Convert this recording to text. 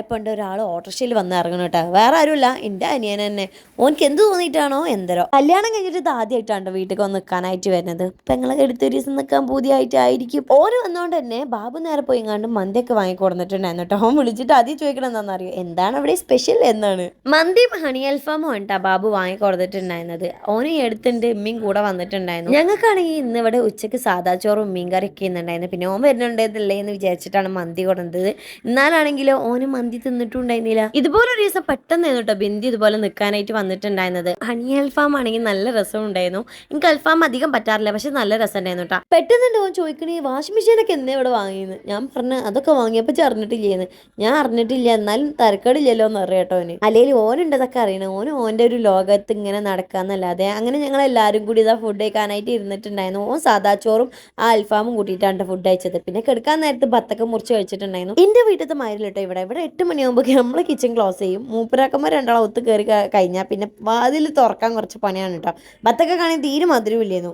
ആയപ്പോൾ ഒരാൾ ഓട്ടോറിക്ഷയിൽ വന്ന് ഇറങ്ങണം കേട്ടോ. വേറെ ആരുമില്ല, എൻ്റെ അനിയൻ തന്നെ. ഓനക്ക് എന്ത് തോന്നിയിട്ടാണോ എന്തരോ. കല്യാണം കഴിഞ്ഞിട്ട് ഇത് ആദ്യമായിട്ടാണ് വീട്ടിൽ വന്ന് നിൽക്കാനായിട്ട് വരുന്നത്. പെങ്ങളെ എടുത്തൊരു ദിവസം നിൽക്കാൻ പൂതിയായിട്ടായിരിക്കും. ഓര് വന്നോണ്ട് തന്നെ ബാബു നേരെ പോയി കണ്ട് മന്തിയൊക്കെ വാങ്ങിക്കൊടുത്തിട്ടുണ്ടായിരുന്നു കേട്ടോ. ഓൻ വിളിച്ചിട്ട് ആദ്യം ചോദിക്കണം എന്താണെന്നറിയോ, എന്താണ് അവിടെ സ്പെഷ്യൽ എന്നാണ്. മന്തിയും ഹണി അൽഫാമും കേട്ടോ ബാബു വാങ്ങിക്കൊടുത്തിട്ടുണ്ടായിരുന്നത്. ഓന് എടുത്തിട്ട് ഉമ്മയും കൂടെ വന്നിട്ടുണ്ടായിരുന്നു. ഞങ്ങൾക്കാണെങ്കിൽ ഇന്ന് ഇവിടെ ഉച്ചക്ക് സാദാ ചോറും മീൻ കറിയൊക്കെ ഉണ്ടായിരുന്നു. പിന്നെ ഓൻ വരുന്നുണ്ടെന്നില്ലേ എന്ന് വിചാരിച്ചിട്ടാണ് മന്തി കൊടുത്തത്. എന്നാലാണെങ്കിലോ ഓന് മന്തി തിന്നിട്ടുണ്ടായിരുന്നില്ല. ഇതുപോലെ ഒരു ദിവസം പെട്ടെന്ന് കേട്ടോ ബിന്ദി ഇതുപോലെ നിൽക്കാനായിട്ട് വന്നിട്ടുണ്ടായിരുന്നത്. ഹണി അൽഫാം ആണെങ്കിൽ നല്ല രസം ഉണ്ടായിരുന്നു. എനിക്ക് അൽഫാം അധികം പറ്റാറില്ല, പക്ഷെ നല്ല രസം ഉണ്ടായിരുന്നു കേട്ടോ. പെട്ടെന്ന് ഓൻ ചോദിക്കണേ വാഷിംഗ് മെഷീനൊക്കെ എന്നേ ഇവിടെ വാങ്ങിയെന്ന്. ഞാൻ പറഞ്ഞു അതൊക്കെ വാങ്ങിയപ്പോൾ അറിഞ്ഞിട്ടില്ലേന്ന്. ഞാൻ അറിഞ്ഞിട്ടില്ല, എന്നാലും തരക്കേടില്ലല്ലോ എന്ന് അറിയാം കേട്ടോ. ഓന് അല്ലെങ്കിൽ ഓനുണ്ടതൊക്കെ അറിയണം. ഓൻ്റെ ഒരു ലോകത്ത് ഇങ്ങനെ നടക്കാന്നല്ലാതെ. അങ്ങനെ ഞങ്ങൾ എല്ലാവരും കൂടി ഇതാ ഫുഡ് കഴിക്കാനായിട്ട് ഇരുന്നിട്ടുണ്ടായിരുന്നു. ഓൻ സാദാ ചോറും ആ അൽഫാമും കൂട്ടിയിട്ടാണ് ഫുഡ് കഴിച്ചത്. പിന്നെ കിടക്കാൻ നേരത്ത് ബത്തൊക്കെ മുറിച്ച് കഴിച്ചിട്ടുണ്ടായിരുന്നു. എൻ്റെ വീട്ടിലത്തെ മാരില്ല കേട്ടോ. ഇവിടെ 8 മണിയാകുമ്പോൾ നമ്മൾ കിച്ചൺ ക്ലോസ് ചെയ്യും. മൂപ്പരാക്കന്മാർ രണ്ടാളും ഒത്ത് കയറി കഴിഞ്ഞാൽ പിന്നെ വാതിൽ തുറക്കാൻ കുറച്ച് പണിയാണ് കേട്ടോ. ബത്തൊക്കെ കാണാൻ തീരെ മധുരമില്ലായിരുന്നു.